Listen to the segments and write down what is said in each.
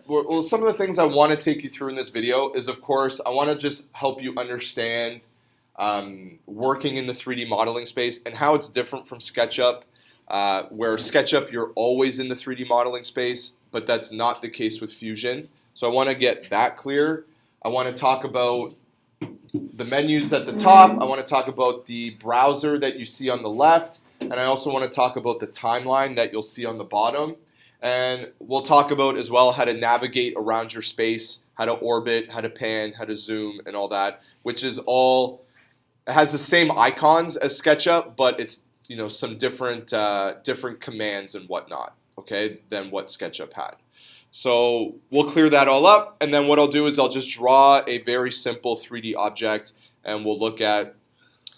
well, some of the things I want to take you through in this video is, of course, I want to just help you understand working in the 3D modeling space and how it's different from SketchUp, where SketchUp you're always in the 3D modeling space, but that's not the case with Fusion. So I want to get that clear. I want to talk about the menus at the top. I want to talk about the browser that you see on the left, and I also want to talk about the timeline that you'll see on the bottom. And we'll talk about as well how to navigate around your space, how to orbit, how to pan, how to zoom, and all that, which is all, it has the same icons as SketchUp, but it's some different different commands and whatnot, okay, than what SketchUp had. So we'll clear that all up, and then what I'll do is I'll just draw a very simple 3D object, and we'll look at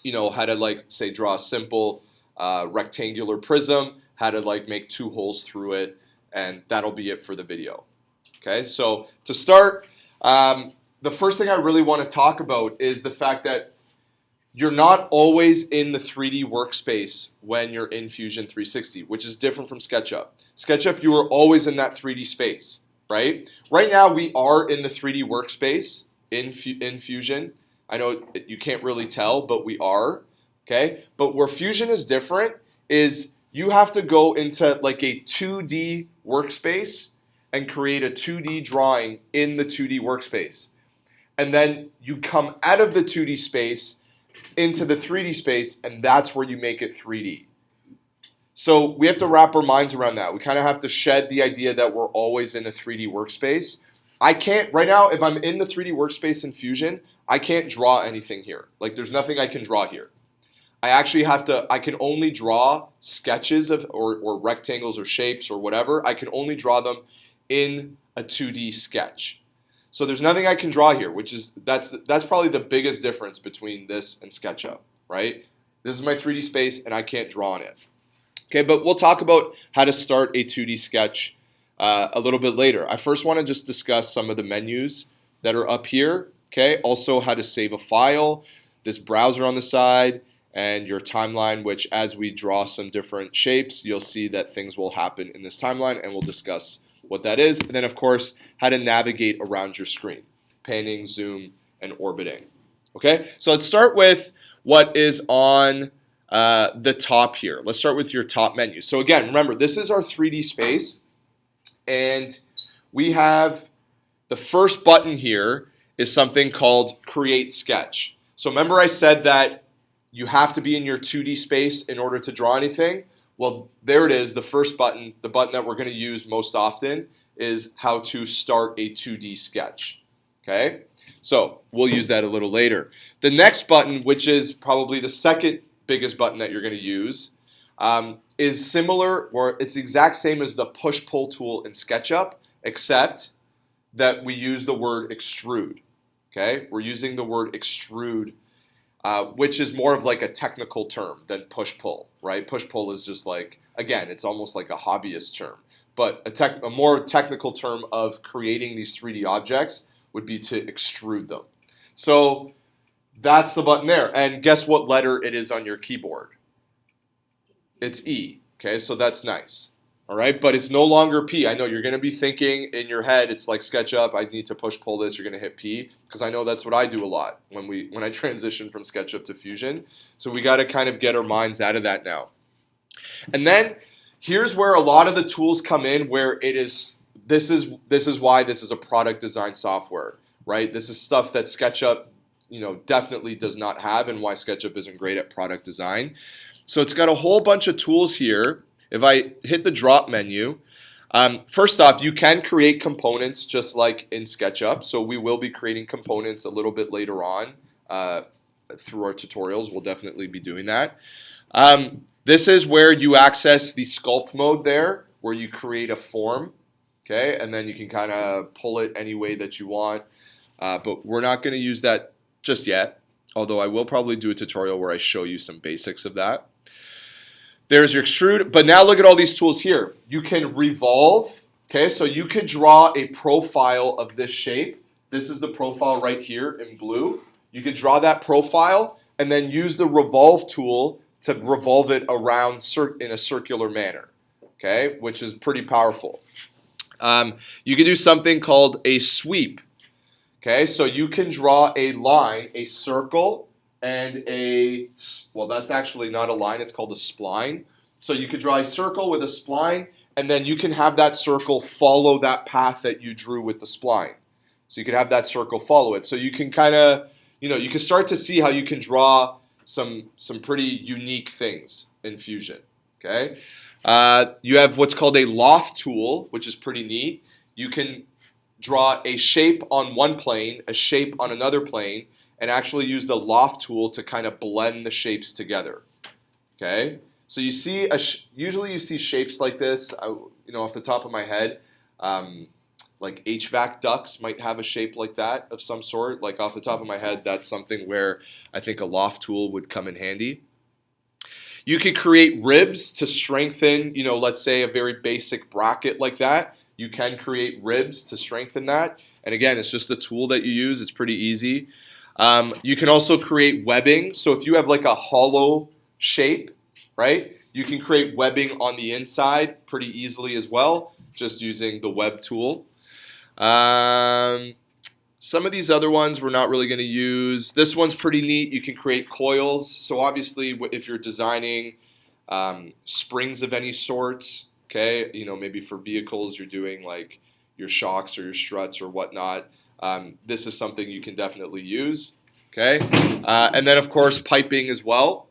how to say draw a simple rectangular prism, how to make 2 holes through it, and that'll be it for the video. Okay, so to start, the first thing I really want to talk about is the fact that you're not always in the 3D workspace when you're in Fusion 360, which is different from SketchUp. SketchUp, you are always in that 3D space, right? Right now, we are in the 3D workspace in Fusion. I know you can't really tell, but we are, okay? But where Fusion is different is you have to go into like a 2D workspace and create a 2D drawing in the 2D workspace. And then you come out of the 2D space into the 3D space, and that's where you make it 3D. So we have to wrap our minds around that. We kind of have to shed the idea that we're always in a 3D workspace. I can't, right now, if I'm in the 3D workspace in Fusion, I can't draw anything here. Like there's nothing I can draw here. I can only draw sketches of or rectangles or shapes or whatever. I can only draw them in a 2D sketch. So there's nothing I can draw here, which is that's probably the biggest difference between this and SketchUp, right? This is my 3D space and I can't draw on it. Okay, but we'll talk about how to start a 2D sketch a little bit later. I first want to just discuss some of the menus that are up here, okay? Also how to save a file, this browser on the side, and your timeline, which as we draw some different shapes, you'll see that things will happen in this timeline, and we'll discuss what that is. And then, of course, how to navigate around your screen, panning, zoom, and orbiting. Okay, so let's start with what is on the top here. Let's start with your top menu. So again, remember, this is our 3D space, and we have the first button here is something called Create Sketch. So remember I said that you have to be in your 2D space in order to draw anything? Well, there it is, the first button, the button that we're going to use most often is how to start a 2D sketch. Okay, so we'll use that a little later. The next button, which is probably the second biggest button that you're going to use, is similar, or it's the exact same as the push-pull tool in SketchUp, except that we use the word extrude. Okay, we're using the word extrude, which is more of like a technical term than push-pull, right? Push-pull is just like, again, it's almost like a hobbyist term. But a more technical term of creating these 3D objects would be to extrude them. So that's the button there. And guess what letter it is on your keyboard? It's E. Okay, so that's nice. All right, but it's no longer P. I know you're going to be thinking in your head, it's like SketchUp, I need to push-pull this, you're going to hit P, because I know that's what I do a lot when I transition from SketchUp to Fusion. So we got to kind of get our minds out of that now. And then here's where a lot of the tools come in, where this is why this is a product design software, right? This is stuff that SketchUp, definitely does not have, and why SketchUp isn't great at product design. So it's got a whole bunch of tools here. If I hit the drop menu, first off, you can create components just like in SketchUp. So we will be creating components a little bit later on through our tutorials. We'll definitely be doing that. This is where you access the sculpt mode there, where you create a form, okay? And then you can kind of pull it any way that you want. But we're not going to use that just yet, although I will probably do a tutorial where I show you some basics of that. There's your extrude, but now look at all these tools here. You can revolve, okay? So you could draw a profile of this shape. This is the profile right here in blue. You could draw that profile and then use the revolve tool to revolve it around in a circular manner, okay? Which is pretty powerful. You can do something called a sweep. Okay, so you can draw a line, a circle, and well, that's actually not a line, it's called a spline. So you could draw a circle with a spline, and then you can have that circle follow that path that you drew with the spline. So you could have that circle follow it. So you can kind of, you can start to see how you can draw some pretty unique things in Fusion. Okay, you have what's called a loft tool, which is pretty neat. You can draw a shape on one plane, a shape on another plane, and actually use the loft tool to kind of blend the shapes together. Okay, so you see, usually you see shapes like this. Off the top of my head, like HVAC ducts might have a shape like that of some sort. Like off the top of my head, that's something where I think a loft tool would come in handy. You could create ribs to strengthen, let's say a very basic bracket like that. You can create ribs to strengthen that. And again, it's just a tool that you use. It's pretty easy. You can also create webbing. So if you have like a hollow shape, right, you can create webbing on the inside pretty easily as well, just using the web tool. Some of these other ones we're not really going to use. This one's pretty neat. You can create coils. So obviously, if you're designing springs of any sort, okay, maybe for vehicles you're doing like your shocks or your struts or whatnot, this is something you can definitely use, okay? And then, of course, piping as well.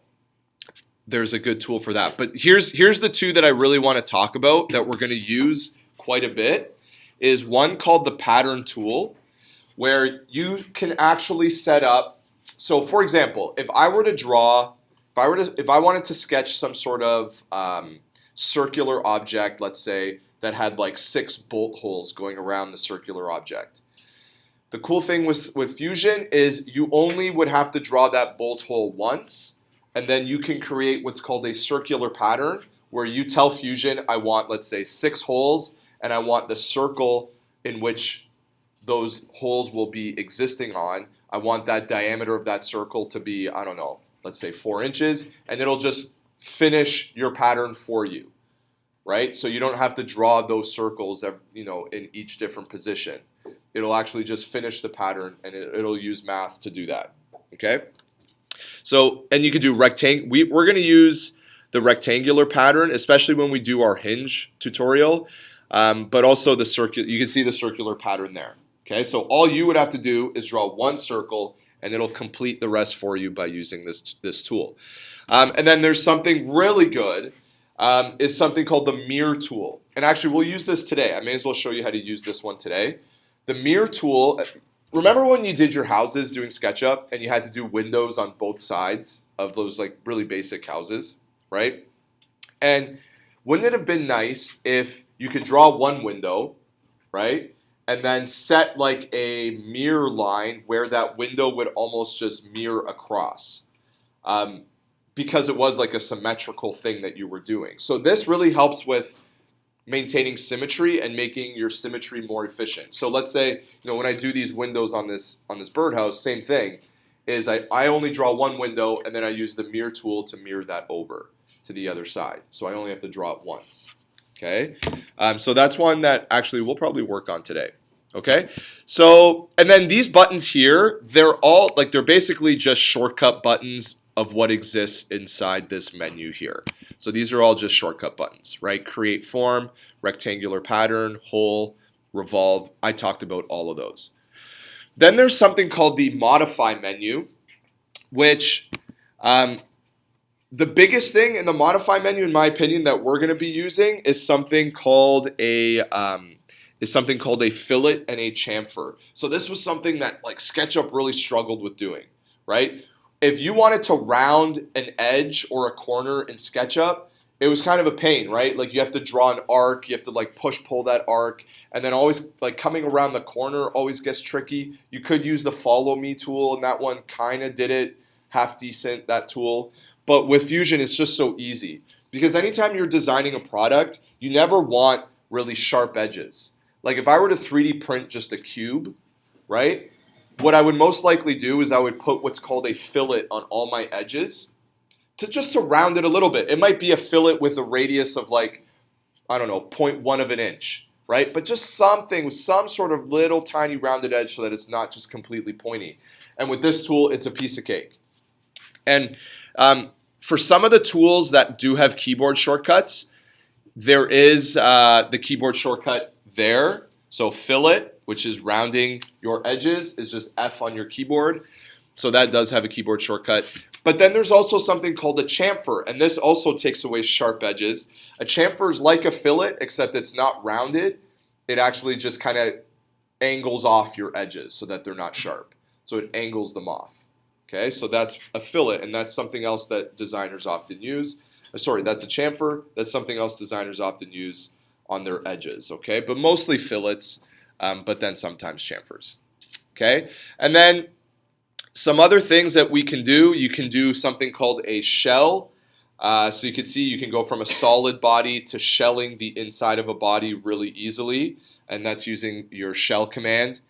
There's a good tool for that. But here's the two that I really want to talk about that we're going to use quite a bit. Is one called the pattern tool, where you can actually set up. So, for example, if I wanted to sketch some sort of circular object, let's say, that had like 6 bolt holes going around the circular object. The cool thing with Fusion is you only would have to draw that bolt hole once, and then you can create what's called a circular pattern, where you tell Fusion, I want, let's say, 6 holes, and I want the circle in which those holes will be existing on. I want that diameter of that circle to be, I don't know, let's say 4 inches, and it'll just finish your pattern for you, right? So you don't have to draw those circles, in each different position. It'll actually just finish the pattern, and it'll use math to do that, okay? So, and you could do rectangle. We're going to use the rectangular pattern, especially when we do our hinge tutorial, but also the you can see the circular pattern there, okay? So all you would have to do is draw one circle, and it'll complete the rest for you by using this tool. And then there's something really good, is something called the mirror tool. And actually, we'll use this today. I may as well show you how to use this one today. The mirror tool, remember when you did your houses doing SketchUp and you had to do windows on both sides of those like really basic houses, right? And wouldn't it have been nice if you could draw one window, right? And then set like a mirror line where that window would almost just mirror across. Because it was like a symmetrical thing that you were doing. So this really helps with maintaining symmetry and making your symmetry more efficient. So let's say, when I do these windows on this birdhouse, same thing, is I only draw one window and then I use the mirror tool to mirror that over to the other side. So I only have to draw it once, okay? So that's one that actually we'll probably work on today, okay? So, and then these buttons here, they're basically just shortcut buttons of what exists inside this menu here. So these are all just shortcut buttons, right? Create form, rectangular pattern, hole, revolve. I talked about all of those. Then there's something called the modify menu, which the biggest thing in the modify menu, in my opinion, that we're going to be using is something called a fillet and a chamfer. So this was something that like SketchUp really struggled with doing, right? If you wanted to round an edge or a corner in SketchUp, it was kind of a pain, right? Like you have to draw an arc, you have to like pull that arc, and then always like coming around the corner always gets tricky. You could use the follow me tool, and that one kind of did it half decent, that tool. But with Fusion, it's just so easy. Because anytime you're designing a product, you never want really sharp edges. Like if I were to 3D print just a cube, right? What I would most likely do is I would put what's called a fillet on all my edges just to round it a little bit. It might be a fillet with a radius of like, I don't know, 0.1 of an inch, right? But just something with some sort of little tiny rounded edge so that it's not just completely pointy. And with this tool, it's a piece of cake. And for some of the tools that do have keyboard shortcuts, there is the keyboard shortcut there. So fillet, which is rounding your edges, is just F on your keyboard. So that does have a keyboard shortcut. But then there's also something called a chamfer, and this also takes away sharp edges. A chamfer is like a fillet, except it's not rounded. It actually just kind of angles off your edges so that they're not sharp. So it angles them off. Okay, so that's a fillet, and that's something else that designers often use. Sorry, that's a chamfer. That's something else designers often use on their edges. Okay, but mostly fillets, but then sometimes chamfers. Okay, and then some other things that we can do. You can do something called a shell. So you can see you can go from a solid body to shelling the inside of a body really easily, and that's using your shell command.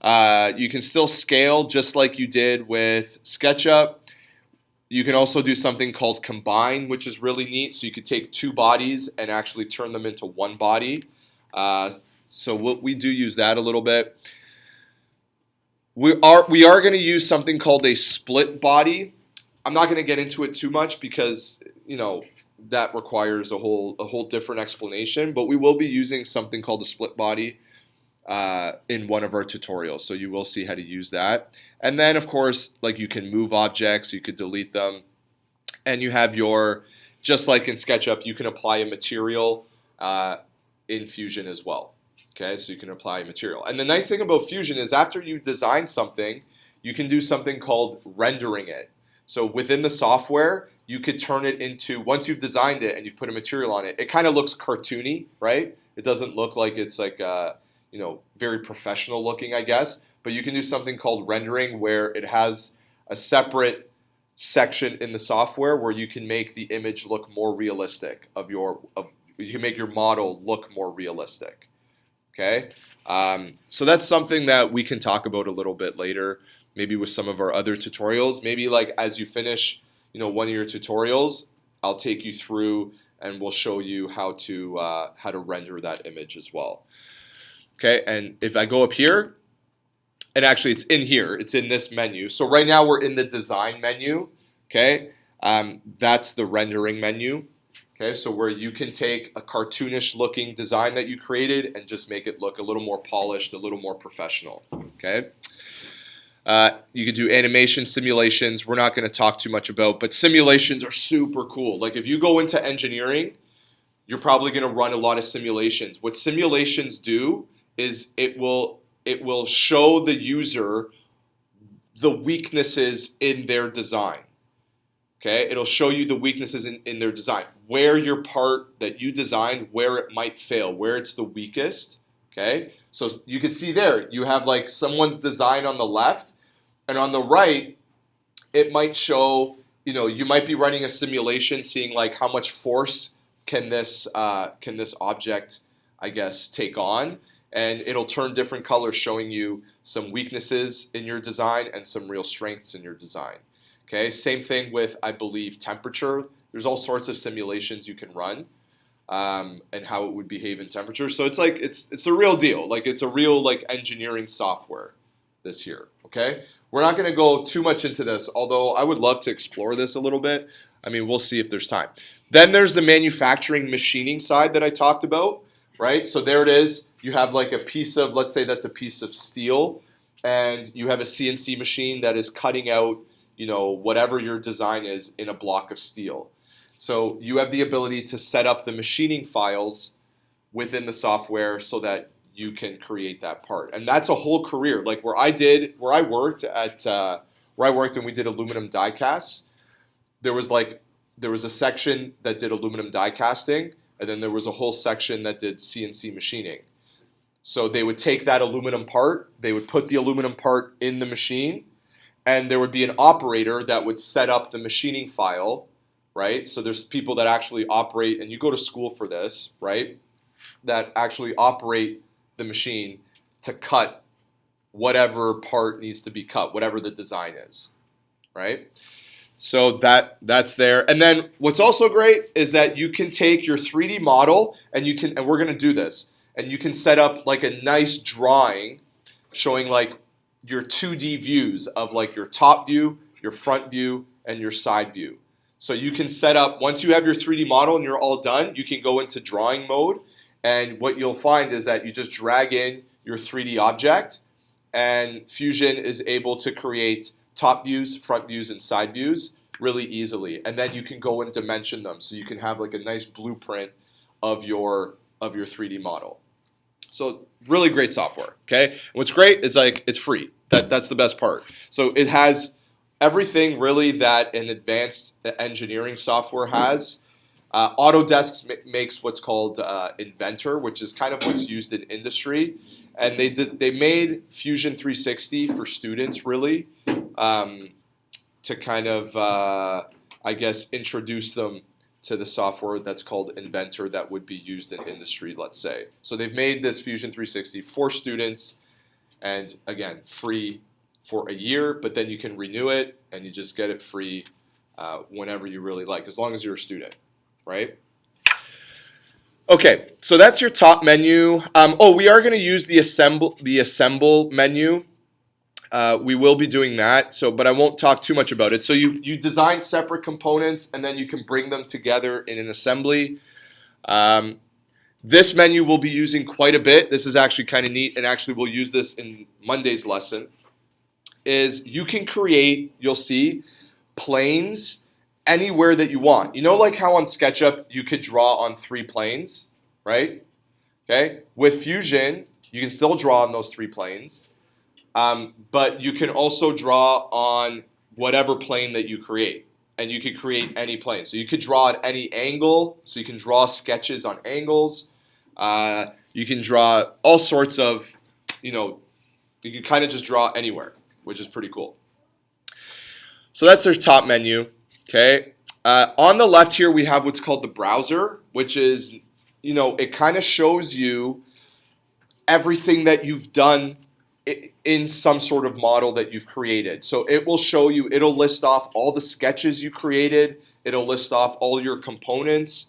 You can still scale just like you did with SketchUp. You can also do something called combine, which is really neat. So you could take two bodies and actually turn them into one body. So we do use that a little bit. We are going to use something called a split body. I'm not going to get into it too much because that requires a whole different explanation. But we will be using something called a split body in one of our tutorials, so you will see how to use that. And then, of course, like you can move objects, you could delete them, and you have just like in SketchUp, you can apply a material in Fusion as well. Okay, so you can apply a material. And the nice thing about Fusion is after you design something, you can do something called rendering it. So within the software, you could turn it into, once you've designed it and you've put a material on it, it kind of looks cartoony, right? It doesn't look like it's like very professional looking, I guess. But you can do something called rendering where it has a separate section in the software where you can make the image look more realistic you can make your model look more realistic. Okay, so that's something that we can talk about a little bit later, maybe with some of our other tutorials. Maybe like as you finish, one of your tutorials, I'll take you through and we'll show you how to render that image as well. Okay, and if I go up here, and actually it's in here, it's in this menu. So right now we're in the design menu. Okay, that's the rendering menu. Okay, so where you can take a cartoonish looking design that you created and just make it look a little more polished, a little more professional. Okay, you could do animation simulations. We're not going to talk too much about, but simulations are super cool. Like if you go into engineering, you're probably going to run a lot of simulations. What simulations do is it will show the user the weaknesses in their design. Okay, it'll show you the weaknesses in their design, where your part that you designed, where it might fail, where it's the weakest. Okay, so you can see there, you have like someone's design on the left, and on the right, it might show, you might be running a simulation, seeing like how much force can this object, I guess, take on, and it'll turn different colors, showing you some weaknesses in your design and some real strengths in your design. Okay, same thing with, I believe, temperature. There's all sorts of simulations you can run and how it would behave in temperature. So it's like it's the real deal. Like it's a real like engineering software this here. Okay, we're not going to go too much into this, although I would love to explore this a little bit. I mean, we'll see if there's time. Then there's the manufacturing machining side that I talked about, right? So there it is. You have like a piece of, let's say that's a piece of steel, and you have a CNC machine that is cutting out whatever your design is in a block of steel. So you have the ability to set up the machining files within the software so that you can create that part. And that's a whole career. Like where I worked and we did aluminum die casts, there was a section that did aluminum die casting, and then there was a whole section that did CNC machining. So they would take that aluminum part, they would put the aluminum part in the machine, and there would be an operator that would set up the machining file, right? So there's people that actually operate, and you go to school for this, right? That actually operate the machine to cut whatever part needs to be cut, whatever the design is, right? So that's there. And then what's also great is that you can take your 3D model and we're going to do this. and you can set up like a nice drawing showing like your 2D views of like your top view, your front view, and your side view. So you can set up, once you have your 3D model and you're all done, you can go into drawing mode, and what you'll find is that you just drag in your 3D object, and Fusion is able to create top views, front views, and side views really easily. And then you can go and dimension them, so you can have like a nice blueprint of your 3D model. So really great software. Okay, and what's great is like it's free. That's the best part. So it has everything really that an advanced engineering software has. Autodesk makes what's called Inventor, which is kind of what's used in industry, and they made Fusion 360 for students really, to kind of I guess introduce them to the software that's called Inventor that would be used in industry, let's say. So they've made this Fusion 360 for students, and again, free for a year, but then you can renew it and you just get it free whenever you really like, as long as you're a student, right? Okay, so that's your top menu. We are going to use the assemble menu. We will be doing that, but I won't talk too much about it. So you design separate components, and then you can bring them together in an assembly. This menu we'll be using quite a bit. This is actually kind of neat, and actually we'll use this in Monday's lesson. Is you can create, you'll see, planes anywhere that you want. You know, like how on SketchUp you could draw on 3 planes, right? Okay. With Fusion, you can still draw on those 3 planes, but you can also draw on whatever plane that you create, and you can create any plane. So you could draw at any angle. So you can draw sketches on angles. You can draw all sorts of, you can kind of just draw anywhere, which is pretty cool. So that's their top menu. Okay. On the left here, we have what's called the browser, which is, it kind of shows you everything that you've done in some sort of model that you've created. So it will show you, it'll list off all the sketches you created. It'll list off all your components,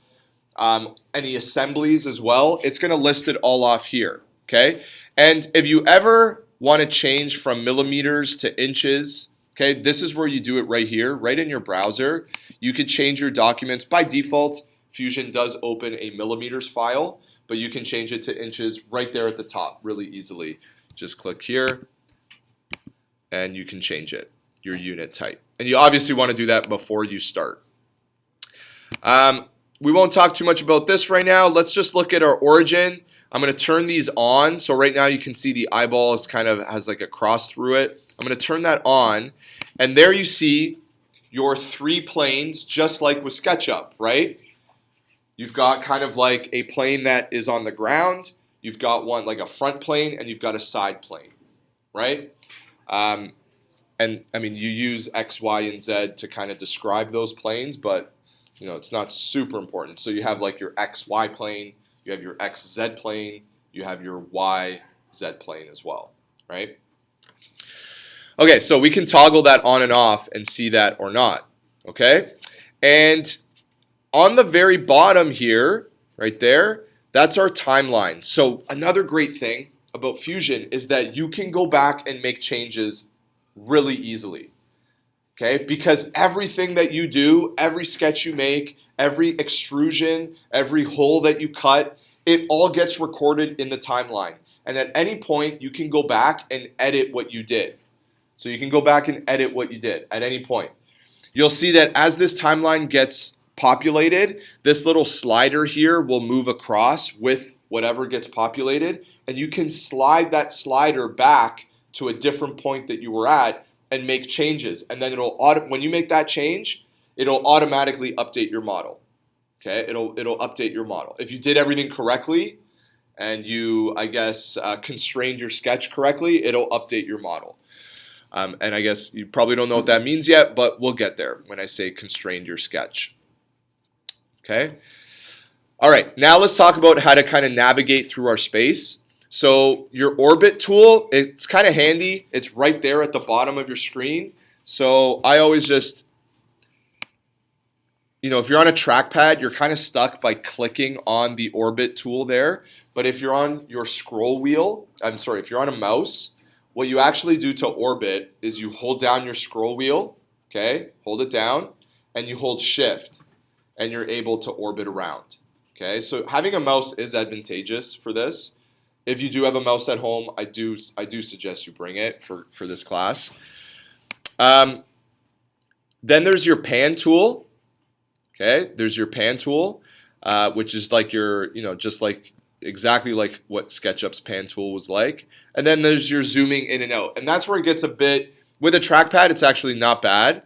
any assemblies as well. It's going to list it all off here. Okay. And if you ever want to change from millimeters to inches, okay, this is where you do it right here, right in your browser. You could change your documents. By default, Fusion does open a millimeters file, but you can change it to inches right there at the top really easily. Just click here, and you can change it, your unit type. And you obviously want to do that before you start. We won't talk too much about this right now. Let's just look at our origin. I'm going to turn these on. So right now you can see the eyeball is kind of has like a cross through it. I'm going to turn that on, and there you see your 3 planes, just like with SketchUp, right? You've got kind of like a plane that is on the ground. You've got one like a front plane, and you've got a side plane, right? And I mean, you use X, Y, and Z to kind of describe those planes, but it's not super important. So you have like your X, Y plane, you have your X, Z plane, you have your Y, Z plane as well, right? Okay, so we can toggle that on and off and see that or not, okay? And on the very bottom here, right there, that's our timeline. So another great thing about Fusion is that you can go back and make changes really easily, okay? Because everything that you do, every sketch you make, every extrusion, every hole that you cut, it all gets recorded in the timeline. And at any point, you can go back and edit what you did. So you can go back and edit what you did at any point. You'll see that as this timeline gets populated, this little slider here will move across with whatever gets populated, and you can slide that slider back to a different point that you were at and make changes. And then when you make that change, it'll automatically update your model. Okay, it'll update your model. If you did everything correctly and you, I guess, constrained your sketch correctly, it'll update your model. And I guess you probably don't know what that means yet, but we'll get there when I say constrained your sketch. Okay. All right, now let's talk about how to kind of navigate through our space. So your orbit tool, it's kind of handy. It's right there at the bottom of your screen. So I always just, if you're on a trackpad, you're kind of stuck by clicking on the orbit tool there. But if you're on your scroll wheel, if you're on a mouse, what you actually do to orbit is you hold down your scroll wheel, okay? Hold it down, and you hold shift, and you're able to orbit around, okay? So having a mouse is advantageous for this. If you do have a mouse at home, I do suggest you bring it for this class. Then there's your pan tool, okay? There's your pan tool, which is like your, just like exactly like what SketchUp's pan tool was like. And then there's your zooming in and out. And that's where it gets a bit, with a trackpad, it's actually not bad.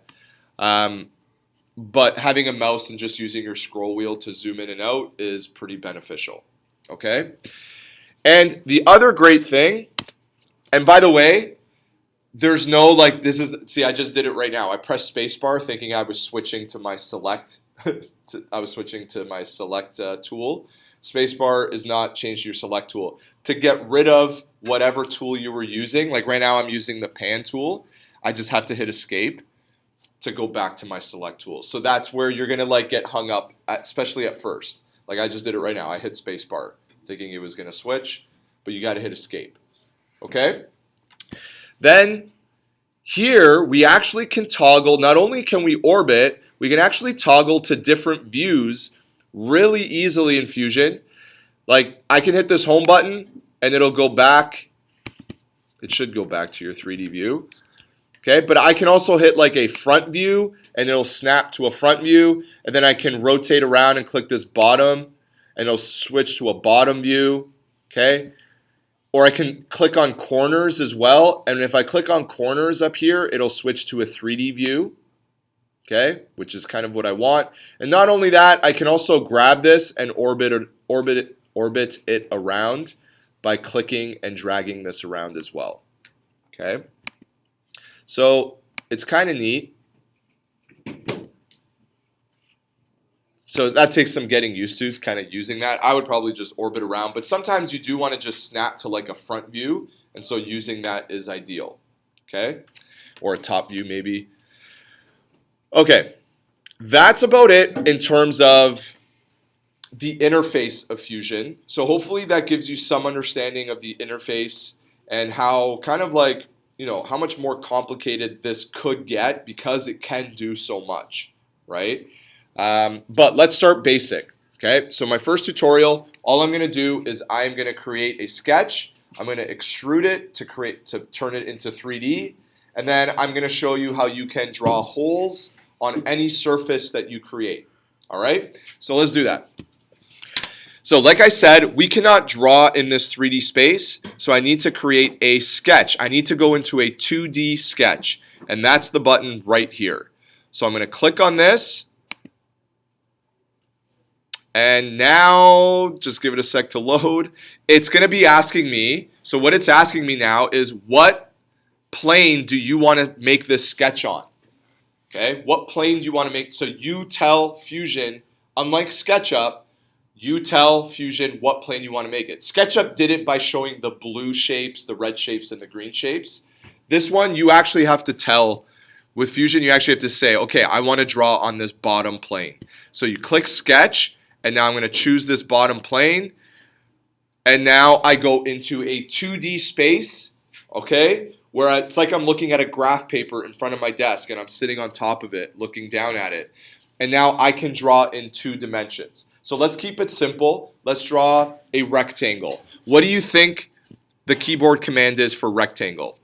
But having a mouse and just using your scroll wheel to zoom in and out is pretty beneficial, okay? And the other great thing, and by the way, there's no like, I just did it right now. I pressed spacebar thinking I was switching to my select, tool. Spacebar is not changed to your select tool. To get rid of whatever tool you were using, like right now I'm using the pan tool, I just have to hit escape to go back to my select tool. So that's where you're gonna like get hung up, especially at first. Like I just did it right now. I hit spacebar thinking it was gonna switch, but you gotta hit escape, okay? Then here we actually can toggle, not only can we orbit, we can actually toggle to different views really easily in Fusion. Like I can hit this home button and it'll go back. It should go back to your 3D view. Okay, but I can also hit like a front view and it'll snap to a front view, and then I can rotate around and click this bottom and it'll switch to a bottom view, okay? Or I can click on corners as well, and if I click on corners up here, it'll switch to a 3D view, okay, which is kind of what I want. And not only that, I can also grab this and orbit it around by clicking and dragging this around as well, okay? So it's kind of neat. So that takes some getting used to, kind of using that. I would probably just orbit around, but sometimes you do want to just snap to like a front view, and so using that is ideal, okay? Or a top view maybe. Okay, that's about it in terms of the interface of Fusion. So hopefully that gives you some understanding of the interface and how kind of like, how much more complicated this could get because it can do so much, right? But let's start basic, okay? So my first tutorial, all I'm gonna do is I'm gonna create a sketch. I'm gonna extrude it to turn it into 3D. And then I'm gonna show you how you can draw holes on any surface that you create, all right? So let's do that. So like I said, we cannot draw in this 3D space, so I need to create a sketch. I need to go into a 2D sketch, and that's the button right here. So I'm going to click on this, and now, just give it a sec to load. It's going to be asking me, so what it's asking me now is what plane do you want to make this sketch on? Okay, what plane do you want to make? So you tell Fusion, unlike SketchUp, you tell Fusion what plane you want to make it. SketchUp did it by showing the blue shapes, the red shapes, and the green shapes. This one, you actually have to tell, with Fusion, you actually have to say, okay, I want to draw on this bottom plane. So you click Sketch, and now I'm going to choose this bottom plane. And now I go into a 2D space, okay, where it's like I'm looking at a graph paper in front of my desk, and I'm sitting on top of it, looking down at it. And now I can draw in 2 dimensions. So let's keep it simple. Let's draw a rectangle. What do you think the keyboard command is for rectangle?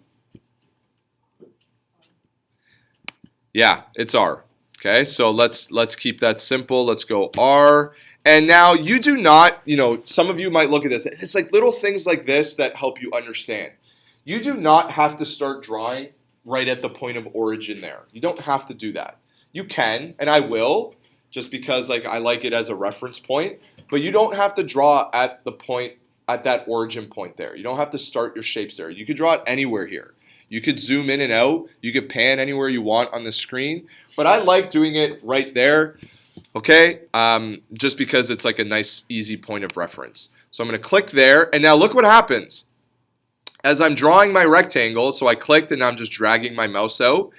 Yeah, it's R. Okay, so let's keep that simple. Let's go R. And now you do not, some of you might look at this. It's like little things like this that help you understand. You do not have to start drawing right at the point of origin there. You don't have to do that. You can, and I will, just because I like it as a reference point, but you don't have to draw at that origin point there. You don't have to start your shapes there. You could draw it anywhere here. You could zoom in and out. You could pan anywhere you want on the screen, but I like doing it right there, okay? Just because it's like a nice, easy point of reference. So I'm gonna click there, and now look what happens. As I'm drawing my rectangle, so I clicked and now I'm just dragging my mouse out,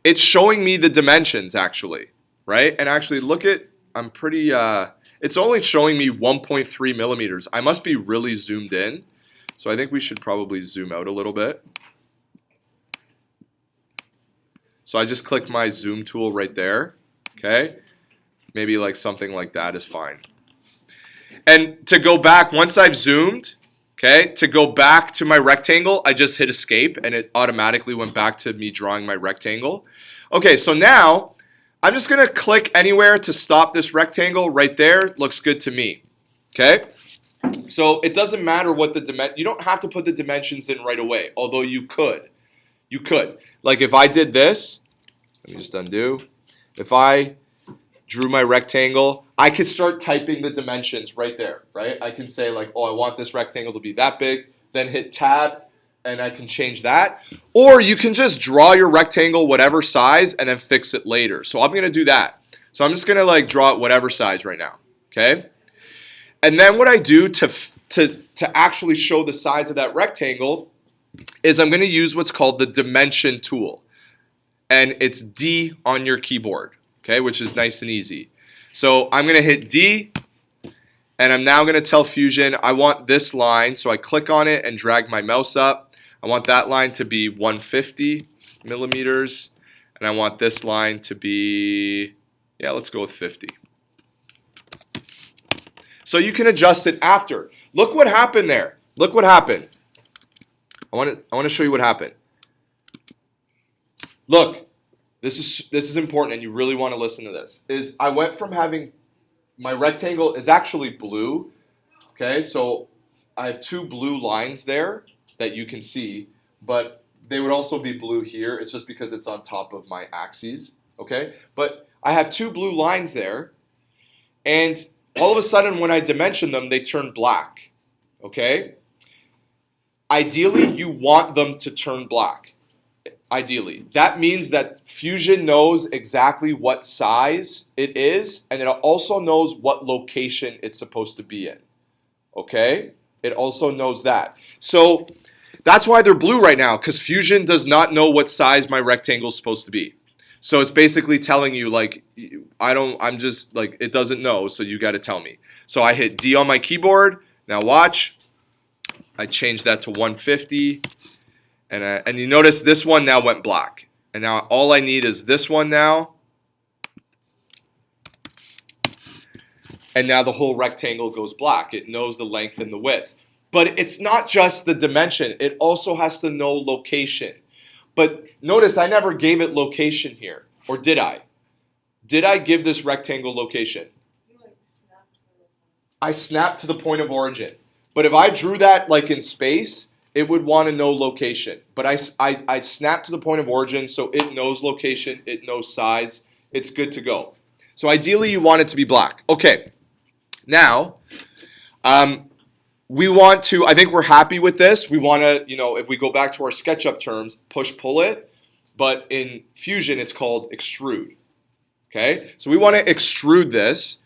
it's showing me the dimensions actually. Right? And actually look at, I'm pretty, it's only showing me 1.3 millimeters. I must be really zoomed in. So I think we should probably zoom out a little bit. So I just click my zoom tool right there. Okay. Maybe like something like that is fine. And to go back, once I've zoomed, okay, to go back to my rectangle, I just hit escape and it automatically went back to me drawing my rectangle. Okay, so now I'm just going to click anywhere to stop this rectangle right there. Looks good to me. Okay, so it doesn't matter what the dimension, you don't have to put the dimensions in right away, although you could. You could. Like if I did this, let me just undo. If I drew my rectangle, I could start typing the dimensions right there, right? I can say like, oh, I want this rectangle to be that big, then hit tab, and I can change that. Or you can just draw your rectangle whatever size and then fix it later. So I'm gonna do that. So I'm just gonna like draw it whatever size right now, okay? And then what I do to actually show the size of that rectangle is I'm gonna use what's called the dimension tool. And it's D on your keyboard. Okay, which is nice and easy. So I'm going to hit D, and I'm now going to tell Fusion I want this line. So I click on it and drag my mouse up. I want that line to be 150 millimeters, and I want this line to be, yeah, let's go with 50. So you can adjust it after. Look what happened there. Look what happened. I want to show you what happened. Look. This is important, and you really want to listen to this. Is I went from having my rectangle is actually blue. Okay, so I have two blue lines there that you can see, but they would also be blue here. It's just because it's on top of my axes. Okay, but I have two blue lines there, and all of a sudden when I dimension them, they turn black. Okay, ideally you want them to turn black. Ideally. That means that Fusion knows exactly what size it is, and it also knows what location it's supposed to be in. Okay? It also knows that. So that's why they're blue right now, because Fusion does not know what size my rectangle is supposed to be. So it's basically telling you, like, I'm just, like, it doesn't know, so you got to tell me. So I hit D on my keyboard. Now watch. I changed that to 150. And you notice this one now went black. And now all I need is this one now. And now the whole rectangle goes black. It knows the length and the width. But it's not just the dimension. It also has to know location. But notice I never gave it location here. Or did I? Did I give this rectangle location? I snapped to the point of origin. But if I drew that like in space, it would want to know location. But I snapped to the point of origin, so it knows location, it knows size, it's good to go. So ideally you want it to be black. Okay, now we want to, I think we're happy with this. We want to, if we go back to our SketchUp terms, push-pull it, but in Fusion it's called extrude. Okay, so we want to extrude this.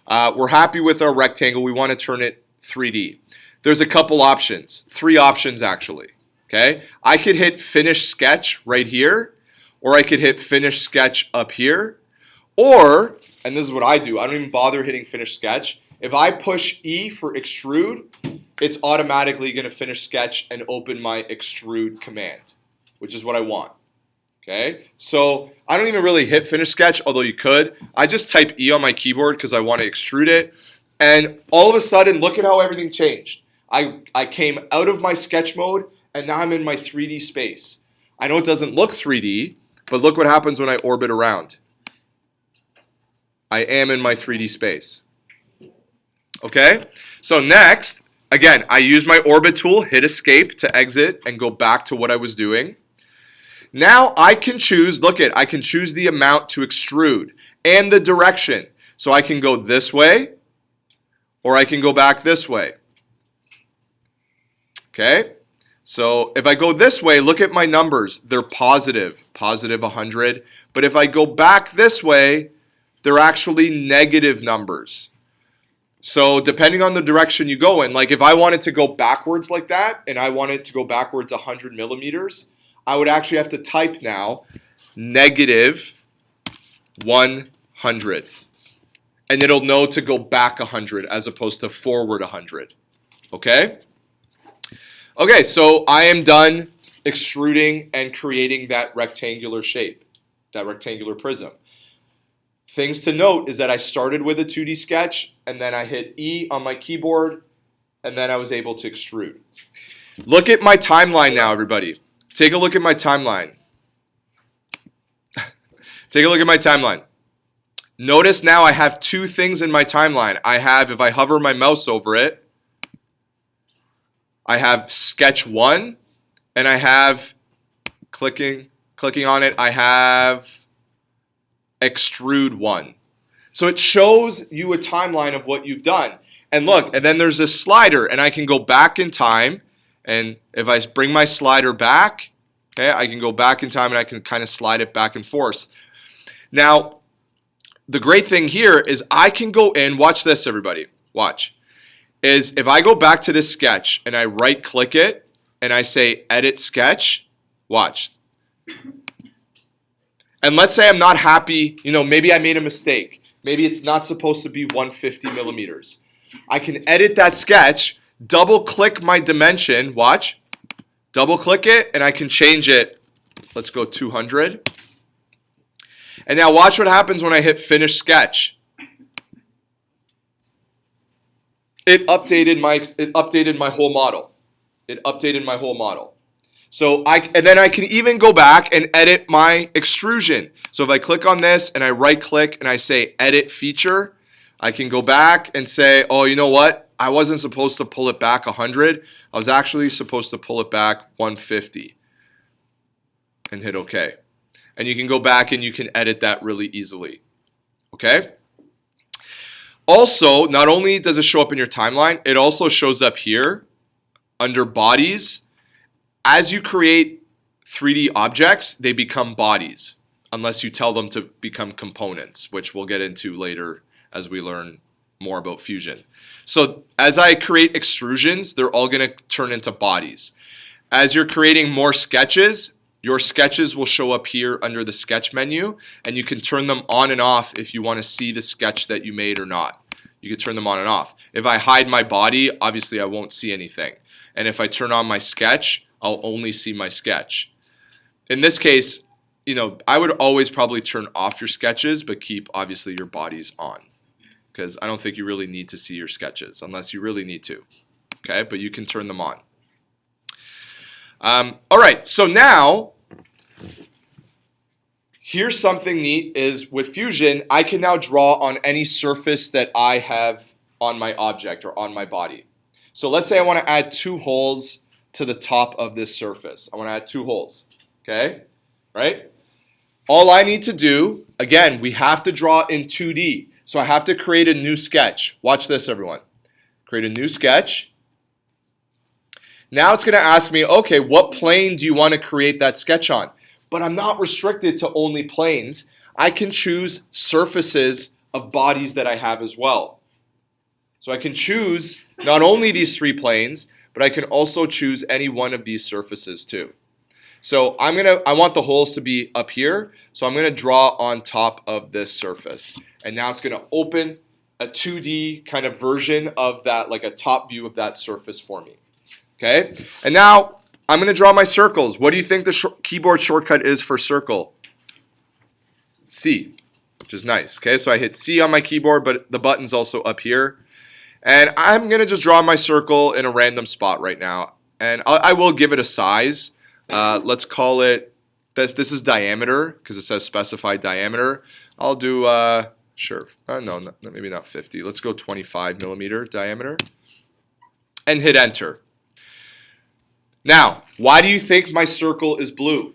We're happy with our rectangle, we want to turn it 3D. There's a couple options, 3 options actually, okay? I could hit Finish Sketch right here, or I could hit Finish Sketch up here, or, and this is what I do, I don't even bother hitting Finish Sketch. If I push E for Extrude, it's automatically going to finish Sketch and open my Extrude command, which is what I want, okay? So I don't even really hit Finish Sketch, although you could. I just type E on my keyboard because I want to extrude it, and all of a sudden, look at how everything changed. I came out of my sketch mode, and now I'm in my 3D space. I know it doesn't look 3D, but look what happens when I orbit around. I am in my 3D space. Okay? So next, again, I use my orbit tool, hit escape to exit and go back to what I was doing. Now I can choose, I can choose the amount to extrude and the direction. So I can go this way, or I can go back this way. Okay, so if I go this way, look at my numbers. They're positive 100. But if I go back this way, they're actually negative numbers. So depending on the direction you go in, like if I wanted to go backwards like that, and I wanted to go backwards 100 millimeters, I would actually have to type now negative 100. and it'll know to go back 100 as opposed to forward 100. Okay? Okay, so I am done extruding and creating that rectangular shape, that rectangular prism. Things to note is that I started with a 2D sketch, and then I hit E on my keyboard, and then I was able to extrude. Look at my timeline now, everybody. Take a look at my timeline. Take a look at my timeline. Notice now I have two things in my timeline. I have, if I hover my mouse over it, I have sketch 1, and I have, clicking on it, I have extrude 1. So it shows you a timeline of what you've done. And look, and then there's this slider, and I can go back in time, and if I bring my slider back, okay, I can go back in time and I can kind of slide it back and forth. Now, the great thing here is I can go in, watch this everybody, watch, is if I go back to this sketch and I right click it and I say edit sketch, watch. And let's say I'm not happy, maybe I made a mistake. Maybe it's not supposed to be 150 millimeters. I can edit that sketch, double click my dimension, watch, double click it, and I can change it, let's go 200. And now watch what happens when I hit finish sketch. It updated my whole model. It updated my whole model. So and then I can even go back and edit my extrusion. So if I click on this and I right click and I say edit feature, I can go back and say, oh, you know what? I wasn't supposed to pull it back 100. I was actually supposed to pull it back 150 and hit OK. And you can go back and you can edit that really easily. Okay? Also, not only does it show up in your timeline, it also shows up here under bodies. As you create 3D objects, they become bodies, unless you tell them to become components, which we'll get into later as we learn more about Fusion. So as I create extrusions, they're all going to turn into bodies. As you're creating more sketches, your sketches will show up here under the sketch menu, and you can turn them on and off if you want to see the sketch that you made or not. You can turn them on and off. If I hide my body, obviously I won't see anything. And if I turn on my sketch, I'll only see my sketch. In this case, I would always probably turn off your sketches, but keep obviously your bodies on, because I don't think you really need to see your sketches unless you really need to. Okay, but you can turn them on. All right, so now here's something neat is with Fusion, I can now draw on any surface that I have on my object or on my body. So let's say I want to add 2 holes to the top of this surface. I want to add 2 holes, okay, right? All I need to do, again, we have to draw in 2D. So I have to create a new sketch. Watch this, everyone. Create a new sketch. Now it's going to ask me, okay, what plane do you want to create that sketch on? But I'm not restricted to only planes. I can choose surfaces of bodies that I have as well. So I can choose not only these 3 planes, but I can also choose any one of these surfaces too. So I want the holes to be up here, so I'm going to draw on top of this surface. And now it's going to open a 2D kind of version of that, like a top view of that surface for me. Okay? And now I'm going to draw my circles. What do you think the keyboard shortcut is for circle? C, which is nice. Okay, so I hit C on my keyboard, but the button's also up here. And I'm going to just draw my circle in a random spot right now. And I will give it a size. Let's call it, this is diameter, because it says specified diameter. I'll do, sure, no, maybe not 50. Let's go 25 millimeter diameter. And hit enter. Now, why do you think my circle is blue?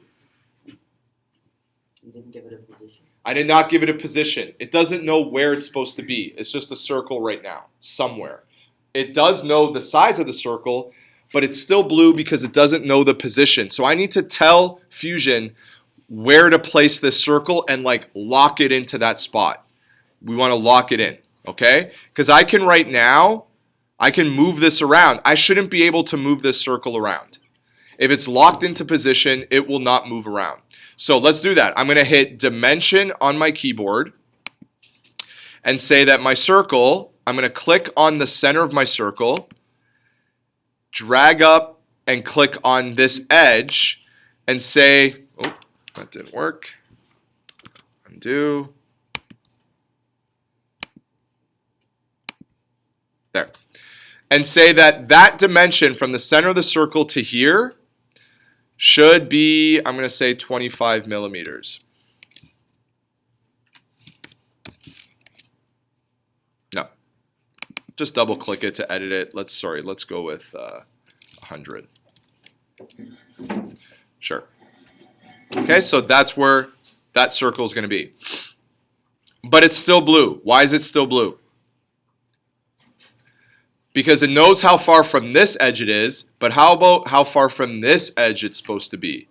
You didn't give it a position. I did not give it a position. It doesn't know where it's supposed to be. It's just a circle right now, somewhere. It does know the size of the circle, but it's still blue because it doesn't know the position. So I need to tell Fusion where to place this circle and like lock it into that spot. We want to lock it in, okay? Because I can right now, I can move this around. I shouldn't be able to move this circle around. If it's locked into position, it will not move around. So let's do that. I'm going to hit dimension on my keyboard. and say that my circle, I'm going to click on the center of my circle, drag up and click on this edge and say, oh, that didn't work. Undo. There. And say that that dimension from the center of the circle to here should be, I'm going to say 25 millimeters. No. Just double click it to edit it. Let's go with 100. Sure. Okay, so that's where that circle is going to be. But it's still blue. Why is it still blue? Because it knows how far from this edge it is, but how about how far from this edge it's supposed to be,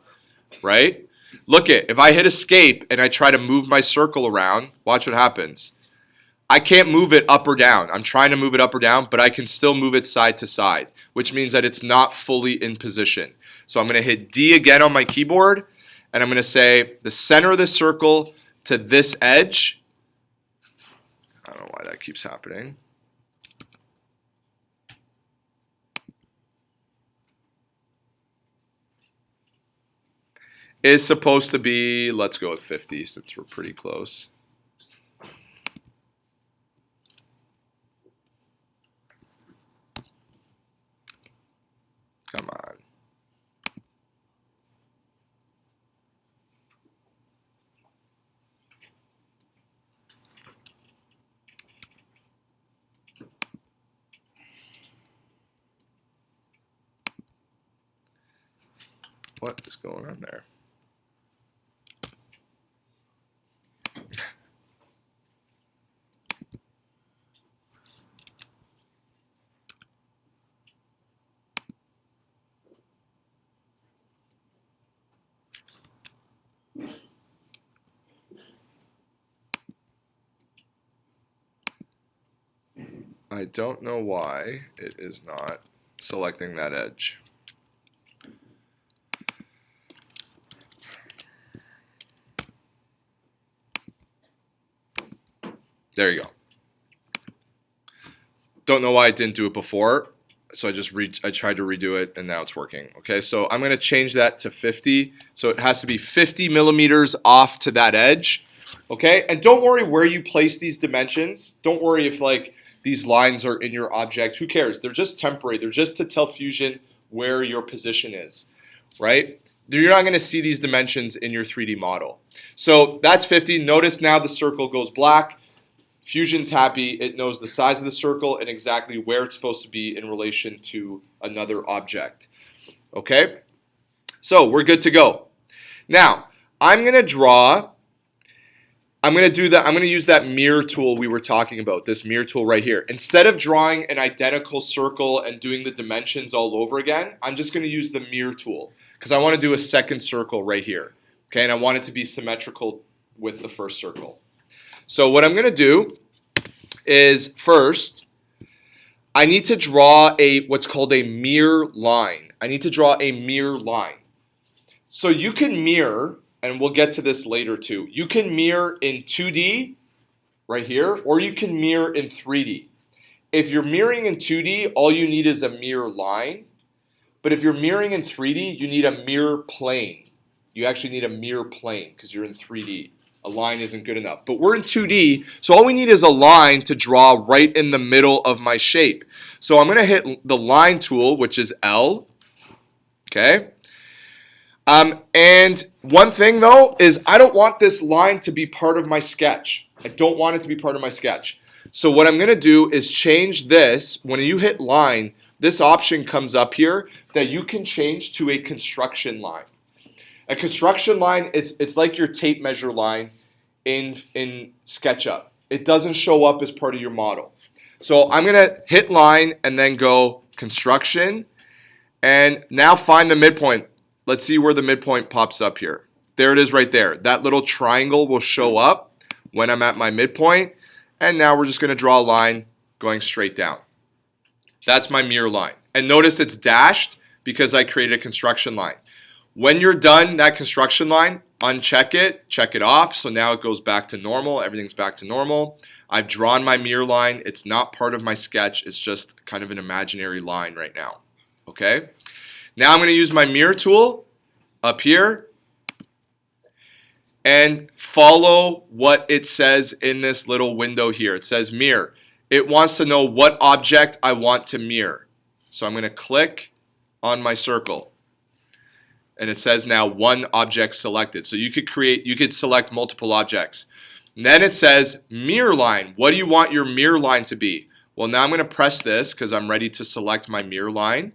right? Look it, if I hit escape and I try to move my circle around, watch what happens. I can't move it up or down. I'm trying to move it up or down, but I can still move it side to side, which means that it's not fully in position. So I'm going to hit D again on my keyboard, and I'm going to say the center of the circle to this edge. I don't know why that keeps happening. Is supposed to be, let's go with 50 since we're pretty close. Come on. What is going on there? I don't know why it is not selecting that edge. There you go. Don't know why it didn't do it before, so I tried to redo it and now it's working. Okay, so I'm going to change that to 50. So it has to be 50 millimeters off to that edge. Okay, and don't worry where you place these dimensions. Don't worry if like these lines are in your object. Who cares? They're just temporary. They're just to tell Fusion where your position is, right? You're not going to see these dimensions in your 3D model. So that's 50. Notice now the circle goes black. Fusion's happy. It knows the size of the circle and exactly where it's supposed to be in relation to another object. Okay? So we're good to go. Now, I'm going to use that mirror tool we were talking about, this mirror tool right here. Instead of drawing an identical circle and doing the dimensions all over again, I'm just going to use the mirror tool because I want to do a second circle right here. Okay, and I want it to be symmetrical with the first circle. So what I'm going to do is first, I need to draw what's called a mirror line. I need to draw a mirror line. So you can mirror, and we'll get to this later too. You can mirror in 2D right here, or you can mirror in 3D. If you're mirroring in 2D, all you need is a mirror line. But if you're mirroring in 3D, you need a mirror plane. You actually need a mirror plane because you're in 3D. A line isn't good enough. But we're in 2D, so all we need is a line to draw right in the middle of my shape. So I'm going to hit the line tool, which is L. Okay? And one thing, though, is I don't want this line to be part of my sketch. I don't want it to be part of my sketch. So what I'm going to do is change this. When you hit line, this option comes up here that you can change to a construction line. A construction line, it's like your tape measure line in SketchUp. It doesn't show up as part of your model. So I'm going to hit line and then go construction. And now find the midpoint. Let's see where the midpoint pops up here. There it is right there. That little triangle will show up when I'm at my midpoint. And now we're just going to draw a line going straight down. That's my mirror line. And notice it's dashed because I created a construction line. When you're done that construction line, uncheck it, check it off. So now it goes back to normal. Everything's back to normal. I've drawn my mirror line. It's not part of my sketch. It's just kind of an imaginary line right now. Okay? Now I'm going to use my mirror tool up here and follow what it says in this little window here. It says mirror. It wants to know what object I want to mirror. So I'm going to click on my circle. And it says now one object selected. So you could select multiple objects. And then it says mirror line. What do you want your mirror line to be? Well, now I'm going to press this because I'm ready to select my mirror line.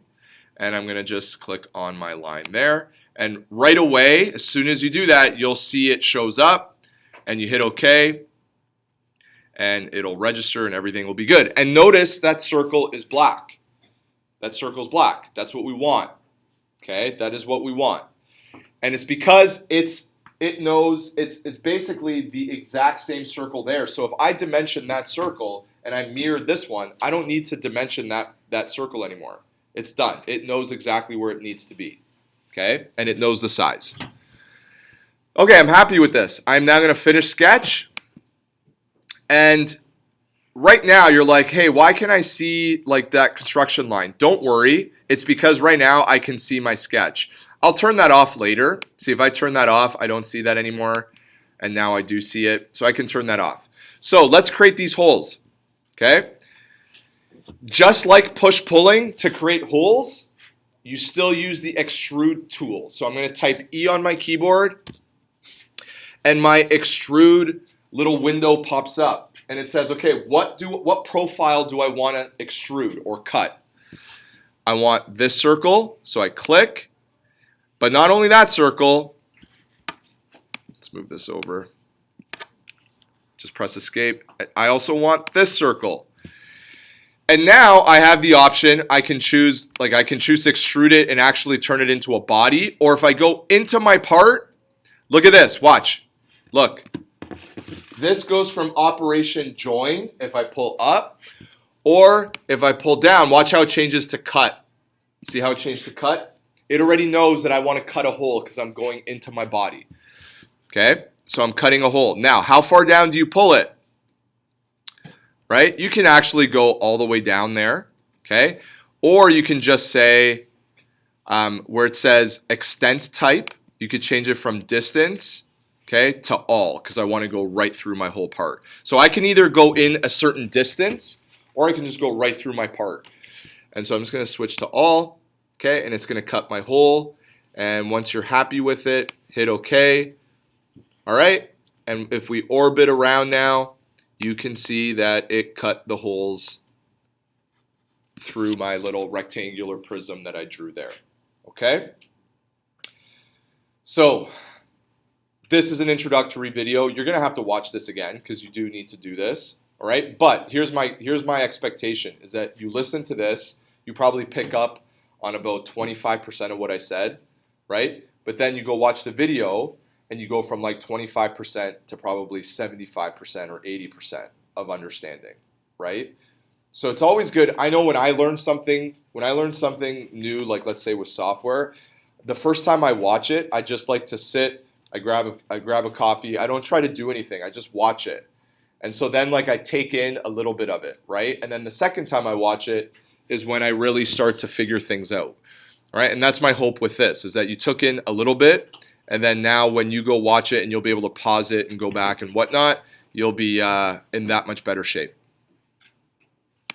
And I'm going to just click on my line there. And right away, as soon as you do that, you'll see it shows up. And you hit OK. And it'll register and everything will be good. And notice that circle is black. That circle's black. That's what we want. Okay, that is what we want. And it's because it knows it's basically the exact same circle there. So if I dimension that circle and I mirrored this one, I don't need to dimension that circle anymore. It's done. It knows exactly where it needs to be. Okay, and it knows the size. Okay, I'm happy with this. I'm now going to finish sketch. And right now you're like, hey, why can I see like that construction line? Don't worry. It's because right now I can see my sketch. I'll turn that off later. See, if I turn that off, I don't see that anymore. And now I do see it. So I can turn that off. So let's create these holes. Okay? Just like push-pulling to create holes, you still use the extrude tool. So I'm going to type E on my keyboard. And my extrude little window pops up. And it says, okay, what profile do I want to extrude or cut? I want this circle, so I click. But not only that circle, let's move this over. Just press escape. I also want this circle. And now I have the option, I can choose to extrude it and actually turn it into a body. Or if I go into my part, look at this, watch, look. This goes from operation join if I pull up, or if I pull down, watch how it changes to cut. See how it changed to cut? It already knows that I want to cut a hole because I'm going into my body. Okay, so I'm cutting a hole. Now, how far down do you pull it? Right? You can actually go all the way down there. Okay, or you can just say where it says extent type, you could change it from distance. Okay, to all, because I want to go right through my whole part. So I can either go in a certain distance, or I can just go right through my part. And so I'm just going to switch to all, okay, and it's going to cut my hole. And once you're happy with it, hit OK. All right, and if we orbit around now, you can see that it cut the holes through my little rectangular prism that I drew there. Okay, so this is an introductory video. You're going to have to watch this again because you do need to do this. All right. But here's my expectation is that you listen to this. You probably pick up on about 25% of what I said. Right. But then you go watch the video and you go from like 25% to probably 75% or 80% of understanding. Right. So it's always good. I know when I learn something new, like let's say with software, the first time I watch it, I just like to sit. I grab a coffee. I don't try to do anything. I just watch it. And so then like I take in a little bit of it, right? And then the second time I watch it is when I really start to figure things out. All right? And that's my hope with this is that you took in a little bit and then now when you go watch it and you'll be able to pause it and go back and whatnot, you'll be in that much better shape.